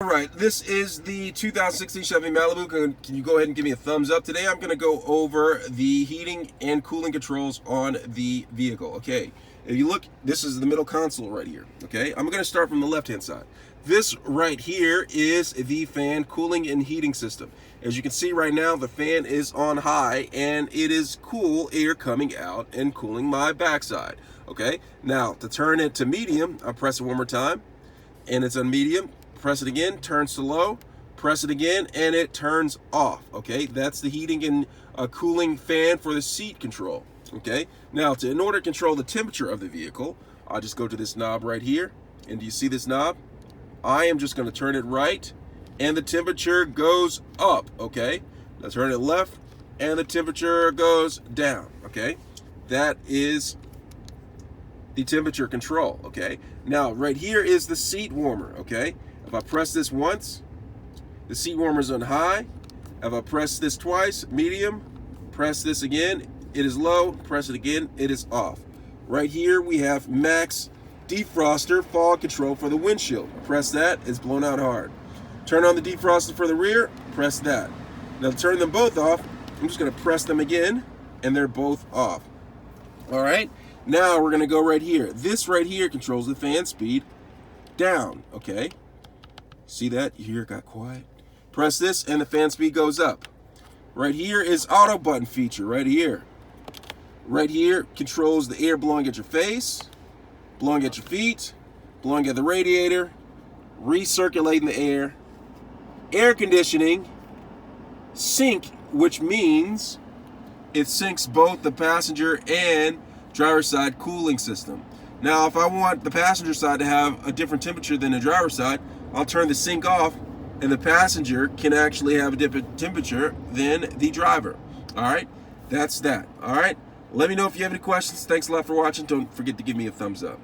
Alright, this is the 2016 Chevy Malibu. Can you go ahead and give me a thumbs up? Today I'm going to go over the heating and cooling controls on the vehicle. Okay, if you look, this is the middle console right here. Okay, I'm going to start from the left hand side. This right here is the fan cooling and heating system. As you can see right now, the fan is on high and it is cool air coming out and cooling my backside. Okay, now to turn it to medium, I'll press it one more time and it's on medium. Press it again, turns to low, press it again, and it turns off. Okay, that's the heating and cooling fan for the seat control. Okay, now in order to control the temperature of the vehicle, I'll just go to this knob right here. And do you see this knob? I am just going to turn it right, and the temperature goes up. Okay, now turn it left, and the temperature goes down. Okay, that is the temperature control. Okay, now right here is the seat warmer. Okay, if I press this once, the seat warmer is on high. If I press this twice, medium, press this again, it is low, press it again, it is off. Right here we have max defroster fog control for the windshield. Press that, it's blown out hard. Turn on the defroster for the rear, press that. Now to turn them both off, I'm just gonna press them again, and they're both off. All right, now we're gonna go right here. This right here controls the fan speed down, okay? See that? You hear it got quiet? Press this and the fan speed goes up. Right here is auto button feature, right here. Right here controls the air blowing at your face, blowing at your feet, blowing at the radiator, recirculating the air conditioning, sync, which means it syncs both the passenger and driver side cooling system. Now, if I want the passenger side to have a different temperature than the driver side, I'll turn the sync off and the passenger can actually have a different temperature than the driver. All right, that's that. All right, let me know if you have any questions. Thanks a lot for watching. Don't forget to give me a thumbs up.